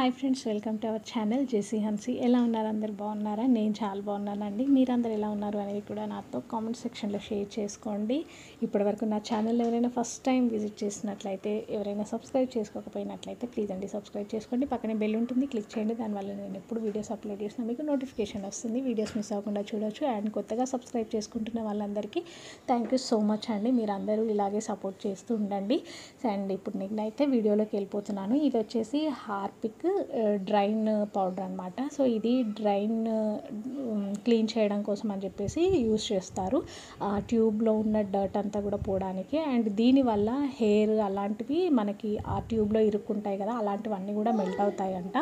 Hi friends, welcome to our channel జెసీ హన్సీ. ఎలా ఉన్నారు? అందరు బాగున్నారా? నేను చాలా బాగున్నానండి. మీరందరూ ఎలా ఉన్నారు అనేది కూడా నాతో కామెంట్ సెక్షన్లో షేర్ చేసుకోండి. ఇప్పటివరకు నా ఛానల్ ఎవరైనా ఫస్ట్ టైం విజిట్ చేసినట్లయితే, ఎవరైనా సబ్స్క్రైబ్ చేసుకోకపోయినట్లయితే ప్లీజ్ అండి సబ్స్క్రైబ్ చేసుకోండి. పక్కనే బెల్ ఉంటుంది, క్లిక్ చేయండి. దానివల్ల నేను ఎప్పుడు వీడియోస్ అప్లోడ్ చేసినా మీకు నోటిఫికేషన్ వస్తుంది. వీడియోస్ మిస్ అవ్వకుండా చూడొచ్చు. అండ్ కొత్తగా సబ్స్క్రైబ్ చేసుకుంటున్న వాళ్ళందరికీ థ్యాంక్ యూ సో మచ్ అండి. మీరందరూ ఇలాగే సపోర్ట్ చేస్తూ ఉండండి. అండ్ ఇప్పుడు నేనైతే వీడియోలోకి వెళ్ళిపోతున్నాను. ఇది వచ్చేసి హార్పిక్ డ్రైన్ పౌడర్ అనమాట. సో ఇది డ్రైన్ క్లీన్ చేయడం కోసం అని చెప్పేసి యూస్ చేస్తారు. ట్యూబ్లో ఉన్న డర్ట్ అంతా కూడా పోవడానికి. అండ్ దీనివల్ల హెయిర్ అలాంటివి మనకి ఆ ట్యూబ్లో ఇరుక్కుంటాయి కదా, అలాంటివన్నీ కూడా మెల్ట్ అవుతాయంట.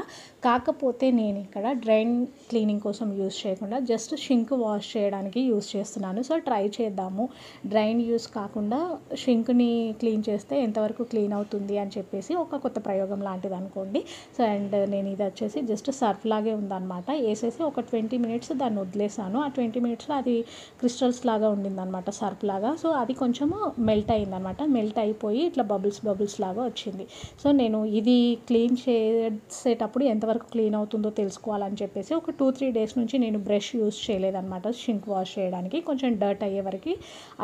కాకపోతే నేను ఇక్కడ డ్రైన్ క్లీనింగ్ కోసం యూస్ చేయకుండా జస్ట్ షింక్ వాష్ చేయడానికి యూస్ చేస్తున్నాను. సో ట్రై చేద్దాము, డ్రైన్ యూస్ కాకుండా షింక్ని క్లీన్ చేస్తే ఎంతవరకు క్లీన్ అవుతుంది అని చెప్పేసి ఒక కొత్త ప్రయోగం లాంటిది అనుకోండి. సో అండ్ నేను ఇది వచ్చేసి జస్ట్ సర్ఫ్ లాగే ఉందన్నమాట. వేసేసి ఒక 20 మినిట్స్ దాన్ని వదిలేసాను. ఆ 20 మినిట్స్లో అది క్రిస్టల్స్ లాగా ఉండిందనమాట, సర్ఫ్ లాగా. సో అది కొంచెము మెల్ట్ అయిందనమాట. మెల్ట్ అయిపోయి ఇట్లా బబుల్స్ లాగా వచ్చింది. సో నేను ఇది క్లీన్ చేసేటప్పుడు ఎంతవరకు క్లీన్ అవుతుందో తెలుసుకోవాలని చెప్పేసి ఒక 2-3 డేస్ నుంచి నేను బ్రష్ యూస్ చేయలేదన్నమాట. షింక్ వాష్ చేయడానికి కొంచెం డర్ట్ అయ్యే వరకు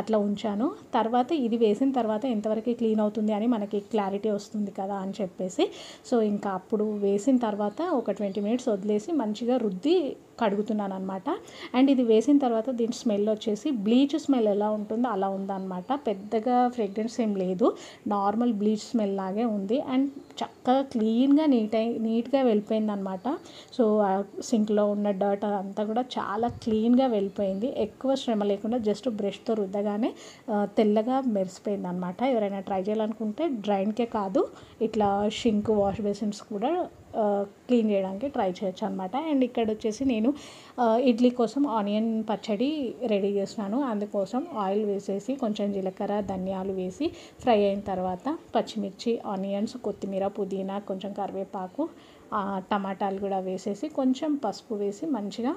అట్లా ఉంచాను. తర్వాత ఇది వేసిన తర్వాత ఎంతవరకు క్లీన్ అవుతుంది అని మనకి క్లారిటీ వస్తుంది కదా అని చెప్పేసి, సో ఇంకా అప్పుడు వేసిన తర్వాత ఒక 20 మినిట్స్ వదిలేసి మంచిగా రుద్ది కడుగుతున్నాను అనమాట. అండ్ ఇది వేసిన తర్వాత దీని స్మెల్ వచ్చేసి బ్లీచ్ స్మెల్ ఎలా ఉంటుందో అలా ఉందన్నమాట. పెద్దగా ఫ్రేగ్రెన్స్ ఏం లేదు, నార్మల్ బ్లీచ్ స్మెల్ లాగే ఉంది. అండ్ చక్కగా క్లీన్గా నీట్గా వెళ్ళిపోయింది అనమాట. సో సింక్లో ఉన్న డర్ట్ అంతా కూడా చాలా క్లీన్గా వెళ్ళిపోయింది. ఎక్కువ శ్రమ లేకుండా జస్ట్ బ్రష్తో రుద్దగానే తెల్లగా మెరిసిపోయింది అనమాట. ఎవరైనా ట్రై చేయాలనుకుంటే డ్రైన్కే కాదు, ఇట్లా షింక్ వాష్ బేసిన్స్ కూడా క్లీన్ చేయడానికి ట్రై చేయొచ్చు అనమాట. అండ్ ఇక్కడ వచ్చేసి నేను ఇడ్లీ కోసం ఆనియన్ పచ్చడి రెడీ చేస్తున్నాను. అందుకోసం ఆయిల్ వేసేసి కొంచెం జీలకర్ర ధనియాలు వేసి ఫ్రై అయిన తర్వాత పచ్చిమిర్చి, ఆనియన్స్, కొత్తిమీర, పుదీనా, కొంచెం కరివేపాకు, టమాటాలు కూడా వేసేసి కొంచెం పసుపు వేసి మంచిగా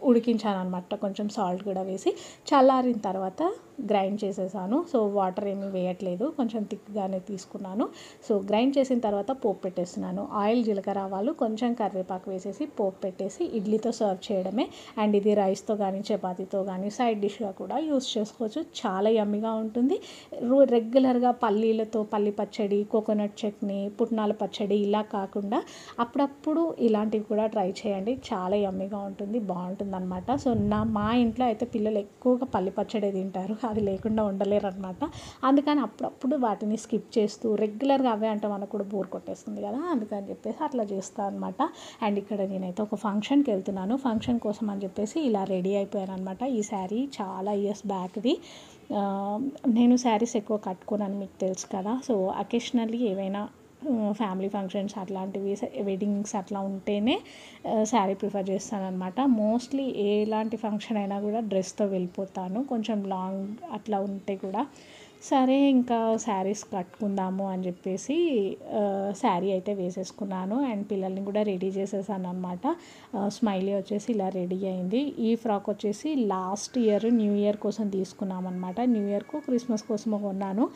ఉడికించాను అనమాట. కొంచెం సాల్ట్ కూడా వేసి చల్లారిన తర్వాత గ్రైండ్ చేసేసాను. సో వాటర్ ఏమీ వేయట్లేదు, కొంచెం థిక్గానే తీసుకున్నాను. సో గ్రైండ్ చేసిన తర్వాత పోపు పెట్టేస్తున్నాను. ఆయిల్, జీలకర్ర, ఆవాలు, కొంచెం కరివేపాకు వేసేసి పోపు పెట్టేసి ఇడ్లీతో సర్వ్ చేయడమే. అండ్ ఇది రైస్తో కానీ చపాతీతో కానీ సైడ్ డిష్గా కూడా యూస్ చేసుకోవచ్చు. చాలా యమ్మీగా ఉంటుంది. రెగ్యులర్గా పల్లీలతో పల్లి పచ్చడి, కోకోనట్ చట్నీ, పుట్నాల పచ్చడి ఇలా కాకుండా అప్పుడప్పుడు ఇలాంటివి కూడా ట్రై చేయండి. చాలా యమ్మీగా ఉంటుంది, బాగుంటుంది అనమాట. సో మా ఇంట్లో అయితే పిల్లలు ఎక్కువగా పల్లి పచ్చడి తింటారు, అది లేకుండా ఉండలేరు అనమాట. అందుకని అప్పుడప్పుడు వాటిని స్కిప్ చేస్తూ రెగ్యులర్గా అవే అంటే మనకు కూడా బోర్ కొట్టేస్తుంది కదా, అందుకని చెప్పేసి అట్లా చేస్తాను అనమాట. అండ్ ఇక్కడ నేనైతే ఒక ఫంక్షన్కి వెళ్తున్నాను. ఫంక్షన్ కోసం అని చెప్పేసి ఇలా రెడీ అయిపోయాను అనమాట. ఈ శారీ చాలా ఇయర్స్ బ్యాక్ది. నేను శారీస్ ఎక్కువ కట్టుకోనని మీకు తెలుసు కదా. సో అకేషనల్లీ ఏవైనా ఫ్యామిలీ ఫంక్షన్స్ అట్లాంటివి, వెడ్డింగ్స్ అట్లా ఉంటేనే శారీ ప్రిఫర్ చేస్తాను అనమాట. మోస్ట్లీ ఎలాంటి ఫంక్షన్ అయినా కూడా డ్రెస్తో వెళ్ళిపోతాను. కొంచెం లాంగ్ అట్లా ఉంటే కూడా సరే ఇంకా శారీస్ కట్టుకుందాము అని చెప్పేసి శారీ అయితే వేసేసుకున్నాను. అండ్ పిల్లల్ని కూడా రెడీ చేసేసాను అనమాట. స్మైలీ వచ్చేసి ఇలా రెడీ అయింది. ఈ ఫ్రాక్ వచ్చేసి లాస్ట్ ఇయర్ న్యూ ఇయర్ కోసం తీసుకున్నాం అనమాట. న్యూ ఇయర్కు క్రిస్మస్ కోసం కొన్నాను.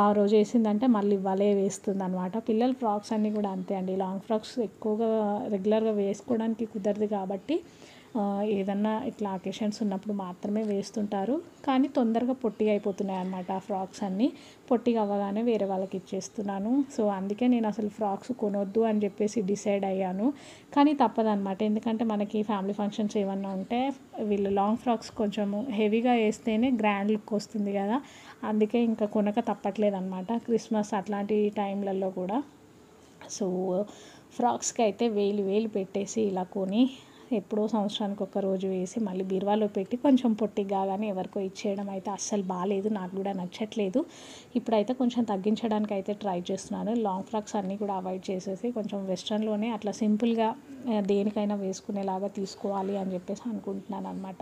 ఆ రోజు వేసిందంటే మళ్ళీ ఇవ్వాలే వేస్తుంది అనమాట. పిల్లల ఫ్రాక్స్ అన్నీ కూడా అంతే అండి. లాంగ్ ఫ్రాక్స్ ఎక్కువగా రెగ్యులర్గా వేసుకోవడానికి కుదరదు కాబట్టి ఏదన్నా ఇట్లా అకేషన్స్ ఉన్నప్పుడు మాత్రమే వేస్తుంటారు. కానీ తొందరగా పొట్టిగా అయిపోతున్నాయి అన్నమాట ఆ ఫ్రాక్స్ అన్నీ. పొట్టిగా అవ్వగానే వేరే వాళ్ళకి ఇచ్చేస్తున్నాను. సో అందుకే నేను అసలు ఫ్రాక్స్ కొనొద్దు అని చెప్పేసి డిసైడ్ అయ్యాను. కానీ తప్పదన్నమాట, ఎందుకంటే మనకి ఫ్యామిలీ ఫంక్షన్స్ ఏమన్నా ఉంటే వీళ్ళు లాంగ్ ఫ్రాక్స్ కొంచెం హెవీగా వేస్తేనే గ్రాండ్ లుక్ వస్తుంది కదా, అందుకే ఇంకా కొనక తప్పట్లేదు అనమాట క్రిస్మస్ అట్లాంటి టైంలలో కూడా. సో ఫ్రాక్స్కి అయితే వేలు పెట్టేసి ఇలా కొని ఎప్పుడో సంవత్సరానికి ఒక రోజు వేసి మళ్ళీ బీరువాలో పెట్టి కొంచెం పొట్టిగా కానీ ఎవరికో ఇచ్చేయడం అయితే అస్సలు బాగాలేదు, నాకు కూడా నచ్చట్లేదు. ఇప్పుడైతే కొంచెం తగ్గించడానికి అయితే ట్రై చేస్తున్నాను. లాంగ్ ఫ్రాక్స్ అన్నీ కూడా అవాయిడ్ చేసేసి కొంచెం వెస్ట్రన్లోనే అట్లా సింపుల్గా దేనికైనా వేసుకునేలాగా తీసుకోవాలి అని చెప్పేసి అనుకుంటున్నాను అనమాట.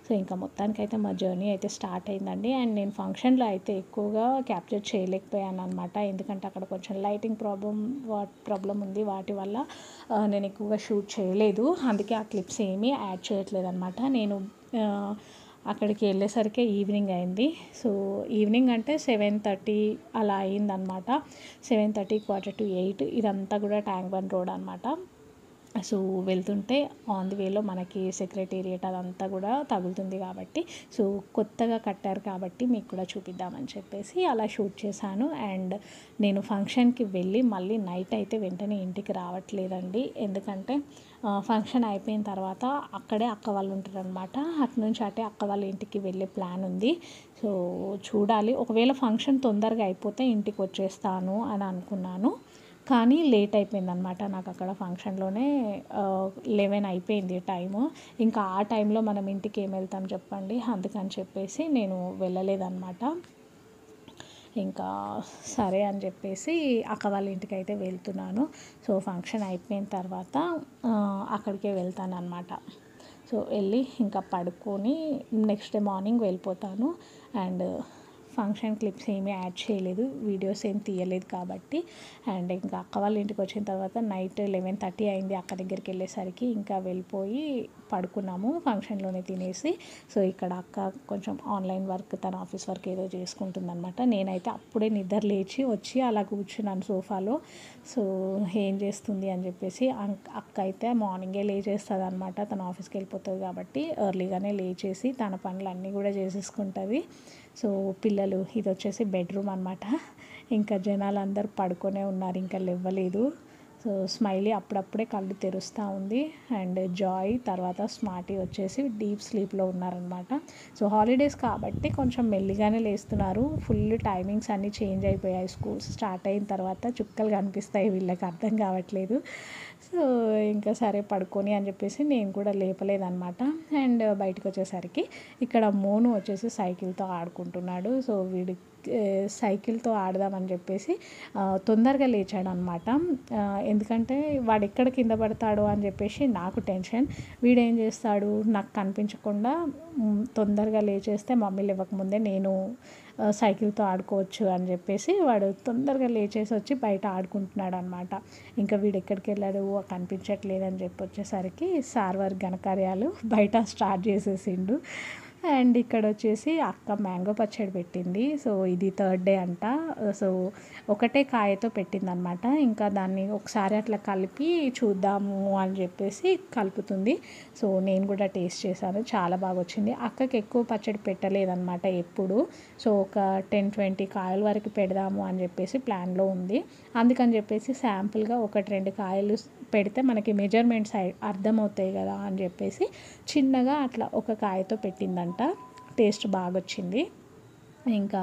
సో ఇంకా మొత్తానికైతే మా జర్నీ అయితే స్టార్ట్ అయిందండి. అండ్ నేను ఫంక్షన్లో అయితే ఎక్కువగా క్యాప్చర్ చేయలేకపోయాను అనమాట, ఎందుకంటే అక్కడ కొంచెం లైటింగ్ ప్రాబ్లం ఉంది. వాటి వల్ల నేను ఎక్కువగా షూట్ చేయలేదు. అందుకే ఆ క్లిప్స్ ఏమీ యాడ్ చేయట్లేదు అనమాట. నేను అక్కడికి వెళ్ళేసరికి ఈవినింగ్ అయింది. సో ఈవినింగ్ అంటే 7:30 అలా అయిందనమాట. 7:30 7:45 ఇదంతా కూడా ట్యాంక్ బండ్ రోడ్ అనమాట. సో వెళ్తుంటే ఆన్ ది వేలో మనకి సెక్రటేరియట్ అదంతా కూడా తగులుతుంది కాబట్టి, సో కొత్తగా కట్టారు కాబట్టి మీకు కూడా చూపిద్దామని చెప్పేసి అలా షూట్ చేశాను. అండ్ నేను ఫంక్షన్కి వెళ్ళి మళ్ళీ నైట్ అయితే వెంటనే ఇంటికి రావట్లేదండి. ఎందుకంటే ఫంక్షన్ అయిపోయిన తర్వాత అక్కడే అక్క వాళ్ళు ఉంటారనమాట. అటు నుంచి అటే అక్క వాళ్ళ ఇంటికి వెళ్ళే ప్లాన్ ఉంది. సో చూడాలి, ఒకవేళ ఫంక్షన్ తొందరగా అయిపోతే ఇంటికి వచ్చేస్తాను అని అనుకున్నాను. కానీ లేట్ అయిపోయిందనమాట. నాకు అక్కడ ఫంక్షన్లోనే 11 అయిపోయింది టైము. ఇంకా ఆ టైంలో మనం ఇంటికి ఏం వెళ్తాం చెప్పండి. అందుకని చెప్పేసి నేను వెళ్ళలేదన్నమాట. ఇంకా సరే అని చెప్పేసి అక్క వాళ్ళ ఇంటికి అయితే వెళ్తున్నాను. సో ఫంక్షన్ అయిపోయిన తర్వాత అక్కడికే వెళ్తాను అనమాట. సో వెళ్ళి ఇంకా పడుకొని నెక్స్ట్ డే మార్నింగ్ వెళ్ళిపోతాను. అండ్ ఫంక్షన్ క్లిప్స్ ఏమీ యాడ్ చేయలేదు, వీడియోస్ ఏం తీయలేదు కాబట్టి. అండ్ ఇంకా అక్క వాళ్ళ ఇంటికి వచ్చిన తర్వాత నైట్ 11:30 అయింది అక్క దగ్గరికి వెళ్ళేసరికి. ఇంకా వెళ్ళిపోయి పడుకున్నాము ఫంక్షన్లోనే తినేసి. సో ఇక్కడ అక్క కొంచెం ఆన్లైన్ వర్క్, తన ఆఫీస్ వర్క్ ఏదో చేసుకుంటుందన్నమాట. నేనైతే అప్పుడే నిద్ర లేచి వచ్చి అలా కూర్చున్నాను సోఫాలో. సో ఏం చేస్తుంది అని చెప్పేసి, అక్క అయితే మార్నింగే లేచేస్తుంది అనమాట. తన ఆఫీస్కి వెళ్ళిపోతుంది కాబట్టి ఎర్లీగానే లేచేసి తన పనులన్నీ కూడా చేసేసుకుంటుంది. సో పిల్లలు, ఇది వచ్చేసి బెడ్రూమ్ అనమాట. ఇంకా జనాలు అందరూ పడుకొనే ఉన్నారు, ఇంకా లేవలేదు. సో స్మైలీ అప్పుడప్పుడే కళ్ళు తెరుస్తూ ఉంది. అండ్ జాయ్ తర్వాత స్మార్టీ వచ్చేసి డీప్ స్లీప్లో ఉన్నారనమాట. సో హాలిడేస్ కాబట్టి కొంచెం మెల్లిగానే లేస్తున్నారు. ఫుల్ టైమింగ్స్ అన్నీ చేంజ్ అయిపోయాయి. స్కూల్స్ స్టార్ట్ అయిన తర్వాత చుక్కలు కనిపిస్తాయి, వీళ్ళకి అర్థం కావట్లేదు. సో ఇంకా సరే పడుకొని అని చెప్పేసి నేను కూడా లేపలేదన్నమాట. అండ్ బయటకు వచ్చేసరికి ఇక్కడ మోను వచ్చేసి సైకిల్తో ఆడుకుంటున్నాడు. సో వీడి సైకిల్తో ఆడదామని చెప్పేసి తొందరగా లేచాడు అనమాట. ఎందుకంటే వాడు ఎక్కడ కింద పడతాడో అని చెప్పేసి నాకు టెన్షన్. వీడేం చేస్తాడు, నాకు కనిపించకుండా తొందరగా లేచేస్తే మమ్మీ లేవకముందే నేను సైకిల్తో ఆడుకోవచ్చు అని చెప్పేసి వాడు తొందరగా లేచేసి వచ్చి బయట ఆడుకుంటున్నాడు అనమాట. ఇంకా వీడు ఎక్కడికి వెళ్ళాడు కనిపించట్లేదు అని చెప్పి వచ్చేసరికి సార్ వారి ఘనకార్యాలు బయట స్టార్ట్ చేసేసిండు. అండ్ ఇక్కడ వచ్చేసి అక్క మ్యాంగో పచ్చడి పెట్టింది. సో ఇది 3rd డే అంట. సో ఒకటే కాయతో పెట్టిందనమాట. ఇంకా దాన్ని ఒకసారి అట్లా కలిపి చూద్దాము అని చెప్పేసి కలుపుతుంది. సో నేను కూడా టేస్ట్ చేశాను, చాలా బాగా వచ్చింది. అక్కకి ఎక్కువ పచ్చడి పెట్టలేదన్నమాట ఎప్పుడు. సో ఒక 10-20 కాయల వరకు పెడదాము అని చెప్పేసి ప్లాన్లో ఉంది. అందుకని చెప్పేసి శాంపుల్గా 1-2 కాయలు పెడితే మనకి మెజర్మెంట్స్ అర్థమవుతాయి కదా అని చెప్పేసి చిన్నగా అట్లా ఒక కాయతో పెట్టిందంట. టేస్ట్ బాగా వచ్చింది. ఇంకా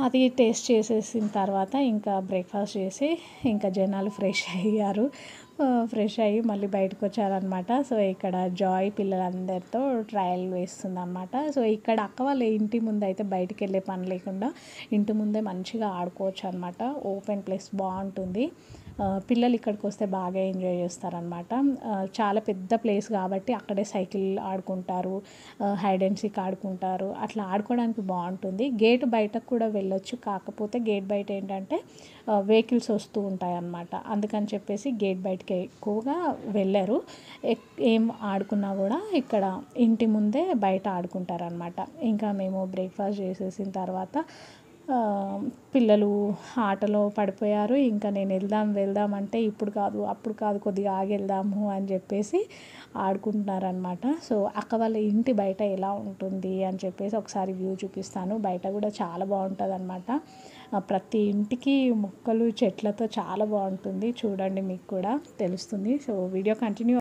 అది టేస్ట్ చేసేసిన తర్వాత ఇంకా బ్రేక్ఫాస్ట్ చేసి ఇంకా జనాలు ఫ్రెష్ అయ్యారు. ఫ్రెష్ అయ్యి మళ్ళీ బయటకు వచ్చారనమాట. సో ఇక్కడ జాయ్ పిల్లలందరితో ట్రయల్ వేస్తుందన్నమాట. సో ఇక్కడ అక్క వాళ్ళ ఇంటి ముందు అయితే బయటికి వెళ్ళే పని లేకుండా ఇంటి ముందే మంచిగా ఆడుకోవచ్చు అనమాట. ఓపెన్ ప్లేస్ బాగుంటుంది. పిల్లలు ఇక్కడికి వస్తే బాగా ఎంజాయ్ చేస్తారనమాట. చాలా పెద్ద ప్లేస్ కాబట్టి అక్కడే సైకిల్ ఆడుకుంటారు, హైడ్ అండ్ సీక్ ఆడుకుంటారు. అట్లా ఆడుకోవడానికి బాగుంటుంది. గేట్ బయటకు కూడా వెళ్ళొచ్చు, కాకపోతే గేట్ బయట ఏంటంటే వెహికల్స్ వస్తూ ఉంటాయి అన్నమాట. అందుకని చెప్పేసి గేట్ బయటకి ఎక్కువగా వెళ్ళరు. ఏం ఆడుకున్నా కూడా ఇక్కడ ఇంటి ముందే బయట ఆడుకుంటారనమాట. ఇంకా మేము బ్రేక్ఫాస్ట్ చేసేసిన తర్వాత పిల్లలు ఆటలో పడిపోయారు. ఇంకా నేను వెళ్దాం అంటే ఇప్పుడు కాదు అప్పుడు కాదు కొద్దిగా ఆగి వెళ్దాము అని చెప్పేసి ఆడుకుంటున్నారనమాట. సో అక్క వాళ్ళ ఇంటి బయట ఎలా ఉంటుంది అని చెప్పేసి ఒకసారి వ్యూ చూపిస్తాను. బయట కూడా చాలా బాగుంటుంది అనమాట. ప్రతి ఇంటికి మొక్కలు చెట్లతో చాలా బాగుంటుంది, చూడండి మీకు కూడా తెలుస్తుంది. So video continue.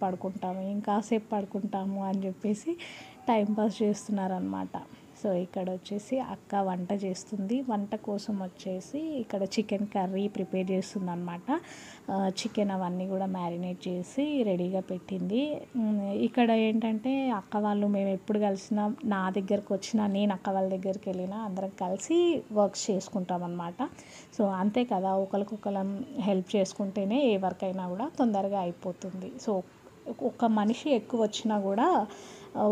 పడుకుంటాము, ఇంకాసేపు పడుకుంటాము అని చెప్పేసి టైంపాస్ చేస్తున్నారనమాట. సో ఇక్కడ వచ్చేసి అక్క వంట చేస్తుంది. వంట కోసం వచ్చేసి ఇక్కడ చికెన్ కర్రీ ప్రిపేర్ చేస్తుంది అనమాట. చికెన్ అవన్నీ కూడా మ్యారినేట్ చేసి రెడీగా పెట్టింది. ఇక్కడ ఏంటంటే అక్క వాళ్ళు మేము ఎప్పుడు కలిసినా, నా దగ్గరకు వచ్చినా, నేను అక్క వాళ్ళ దగ్గరికి వెళ్ళినా అందరం కలిసి వర్క్స్ చేసుకుంటాం అనమాట. సో అంతే కదా, ఒకరికొకరం హెల్ప్ చేసుకుంటేనే ఏ వర్క్ అయినా కూడా తొందరగా అయిపోతుంది. సో ఒక మనిషి ఎక్కువ వచ్చినా కూడా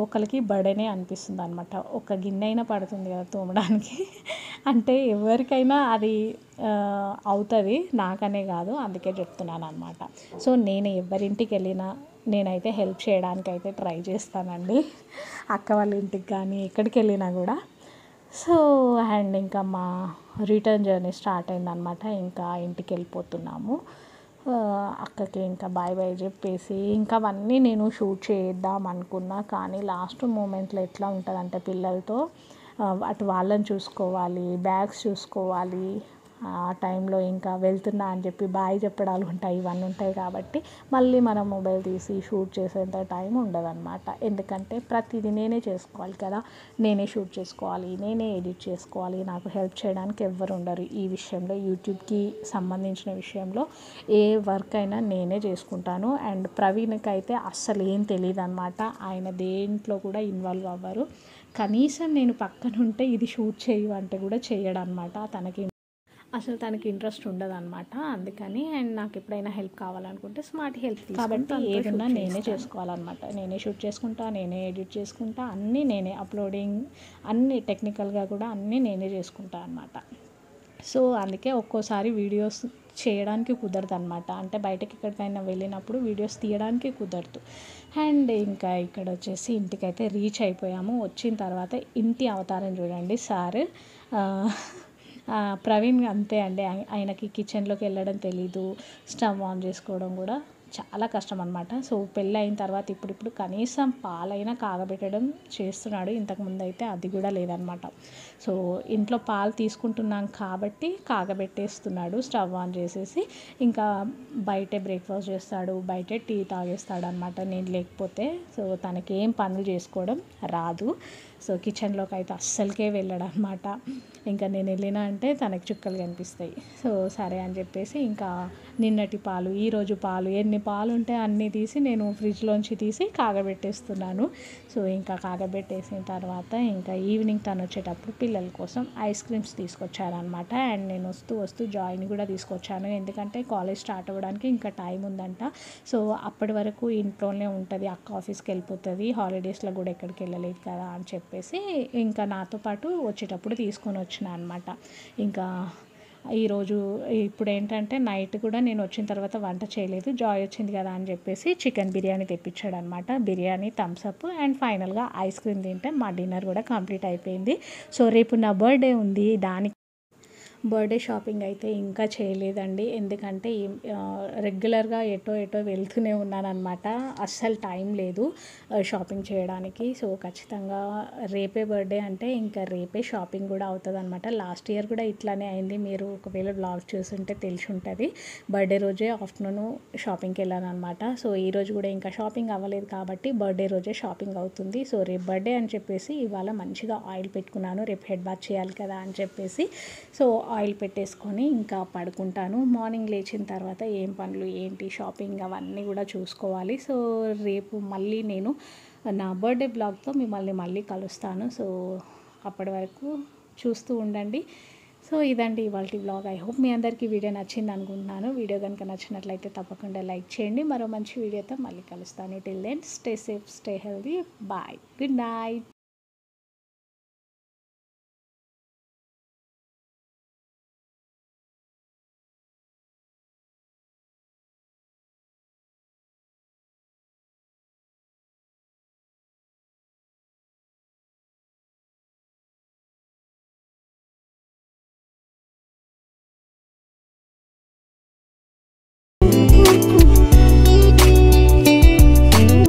ఒకరికి బర్డెనే అనిపిస్తుంది అనమాట. ఒక గిన్నె అయినా పడుతుంది కదా తోమడానికి. అంటే ఎవరికైనా అది అవుతుంది, నాకనే కాదు, అందుకే చెప్తున్నాను అనమాట. సో నేను ఎవరింటికి వెళ్ళినా నేనైతే హెల్ప్ చేయడానికి అయితే ట్రై చేస్తానండి, అక్క వాళ్ళ ఇంటికి కానీ ఎక్కడికి వెళ్ళినా కూడా. సో అండ్ ఇంకా మా రిటర్న్ జర్నీ స్టార్ట్ అయిందనమాట. ఇంకా ఇంటికి వెళ్ళిపోతున్నాము. అక్కకి ఇంకా బాయ్ బాయ్ చెప్పేసి ఇంకా అవన్నీ నేను షూట్ చేద్దాం అనుకున్నా. కానీ లాస్ట్ మూమెంట్లో ఎట్లా ఉంటుందంటే పిల్లలతో అటు వాళ్ళని చూసుకోవాలి, బ్యాగ్స్ చూసుకోవాలి, ఆ టైంలో ఇంకా వెళ్తున్నా అని చెప్పి బాయ్ చెప్పడాలు ఉంటాయి, ఇవన్నీ ఉంటాయి. కాబట్టి మళ్ళీ మనం మొబైల్ తీసి షూట్ చేసేంత టైం ఉండదన్నమాట. ఎందుకంటే ప్రతిదీ నేనే చేసుకోవాలి కదా, నేనే షూట్ చేసుకోవాలి, నేనే ఎడిట్ చేసుకోవాలి. నాకు హెల్ప్ చేయడానికి ఎవ్వరు ఉండరు ఈ విషయంలో. యూట్యూబ్కి సంబంధించిన విషయంలో ఏ వర్క్ అయినా నేనే చేసుకుంటాను. అండ్ ప్రవీణ్కి అయితే అస్సలు ఏం తెలియదు అనమాట. ఆయన దేంట్లో కూడా ఇన్వాల్వ్ అవ్వరు. కనీసం నేను పక్కన ఉంటే ఇది షూట్ చేయు అంటే కూడా చేయడు అనమాట. తనకి ఇంట్రెస్ట్ ఉండదు అనమాట. అందుకని అండ్ నాకు ఎప్పుడైనా హెల్ప్ కావాలనుకుంటే స్మార్ట్ హెల్ప్, కాబట్టి ఏదన్నా నేనే చేసుకోవాలన్నమాట. నేనే షూట్ చేసుకుంటా, నేనే ఎడిట్ చేసుకుంటా, అన్నీ నేనే, అప్లోడింగ్ అన్నీ టెక్నికల్గా కూడా అన్నీ నేనే చేసుకుంటా అనమాట. సో అందుకే ఒక్కోసారి వీడియోస్ చేయడానికి కుదరదు అనమాట. అంటే బయటకి ఎక్కడికైనా వెళ్ళినప్పుడు వీడియోస్ తీయడానికి కుదరదు. అండ్ ఇంకా ఇక్కడ వచ్చేసి ఇంటికైతే రీచ్ అయిపోయాము. వచ్చిన తర్వాత ఇంటి అవతారం చూడండి. సార్ ప్రవీణ్ అంతే అండి, ఆయనకి కిచెన్లోకి వెళ్ళడం తెలీదు, స్టవ్ ఆన్ చేసుకోవడం కూడా చాలా కష్టం అనమాట. సో పెళ్ళి అయిన తర్వాత ఇప్పుడు కనీసం పాలైనా కాగబెట్టడం చేస్తున్నాడు. ఇంతకుముందు అయితే అది కూడా లేదనమాట. సో ఇంట్లో పాలు తీసుకుంటున్నాం కాబట్టి కాగబెట్టేస్తున్నాడు స్టవ్ ఆన్ చేసేసి. ఇంకా బయటే బ్రేక్ఫాస్ట్ చేస్తాడు, బయటే టీ తాగేస్తాడు అనమాట నేను లేకపోతే. సో తనకి ఏం పనులు చేసుకోవడం రాదు. సో కిచెన్లోకి అయితే అస్సలకే వెళ్ళాడు అనమాట. ఇంకా నేను వెళ్ళినా అంటే తనకి చుక్కలు కనిపిస్తాయి. సో సరే అని చెప్పేసి ఇంకా నిన్నటి పాలు, ఈరోజు పాలు, ఎన్ని పాలు ఉంటే అన్నీ తీసి నేను ఫ్రిడ్జ్లోంచి తీసి కాగబెట్టేస్తున్నాను. సో ఇంకా కాగబెట్టేసిన తర్వాత ఇంకా ఈవినింగ్ తను వచ్చేటప్పుడు పిల్లల కోసం ఐస్ క్రీమ్స్ తీసుకొచ్చారనమాట. అండ్ నేను వస్తూ జాయిన్ కూడా తీసుకొచ్చాను. ఎందుకంటే కాలేజ్ స్టార్ట్ అవ్వడానికి ఇంకా టైం ఉందంట. సో అప్పటి వరకు ఇంట్లోనే ఉంటుంది, అక్క ఆఫీస్కి వెళ్ళిపోతుంది, హాలిడేస్లో కూడా ఎక్కడికి వెళ్ళలేదు కదా అని చెప్పేసి ఇంకా నాతో పాటు వచ్చేటప్పుడు తీసుకొని వచ్చిన అనమాట. ఇంకా ఈరోజు ఇప్పుడు ఏంటంటే నైట్ కూడా నేను వచ్చిన తర్వాత వంట చేయలేదు, జాయ్ వచ్చింది కదా అని చెప్పేసి చికెన్ బిర్యానీ తెప్పించాడు అనమాట. బిర్యానీ, థమ్స్అప్ అండ్ ఫైనల్గా ఐస్ క్రీమ్ తింటే మా డిన్నర్ కూడా కంప్లీట్ అయిపోయింది. సో రేపు నా బర్త్డే ఉంది, దానికి బర్త్డే షాపింగ్ అయితే ఇంకా చేయలేదండి. ఎందుకంటే రెగ్యులర్గా ఎటో వెళ్తూనే ఉన్నానన్నమాట. అస్సలు టైం లేదు షాపింగ్ చేయడానికి. సో ఖచ్చితంగా రేపే బర్త్డే అంటే ఇంకా రేపే షాపింగ్ కూడా అవుతుంది అనమాట. లాస్ట్ ఇయర్ కూడా ఇట్లానే అయింది. మీరు ఒకవేళ బ్లాగ్ చూస్తుంటే తెలిసి ఉంటుంది. బర్త్డే రోజే ఆఫ్టర్నూన్ షాపింగ్కి వెళ్ళాను అనమాట. సో ఈరోజు కూడా ఇంకా షాపింగ్ అవ్వలేదు కాబట్టి బర్త్డే రోజే షాపింగ్ అవుతుంది. సో రేపు బర్త్డే అని చెప్పేసి ఇవాళ మంచిగా ఆయిల్ పెట్టుకున్నాను, రేపు హెడ్ బాత్ చేయాలి కదా అని చెప్పేసి. సో ఆయిల్ పెట్టేసుకొని ఇంకా పడుకుంటాను. మార్నింగ్ లేచిన తర్వాత ఏం పనులు ఏంటి, షాపింగ్ అవన్నీ కూడా చూసుకోవాలి. సో రేపు మళ్ళీ నేను నా బర్త్డే బ్లాగ్తో మిమ్మల్ని మళ్ళీ కలుస్తాను. సో అప్పటి వరకు చూస్తూ ఉండండి. సో ఇదండి ఇవాల్టి బ్లాగ్. ఐ హోప్ మీ అందరికీ వీడియో నచ్చింది అనుకుంటున్నాను. వీడియో కనుక నచ్చినట్లయితే తప్పకుండా లైక్ చేయండి. మరో మంచి వీడియోతో మళ్ళీ కలుస్తాను. Till then stay safe, stay healthy, bye, good night.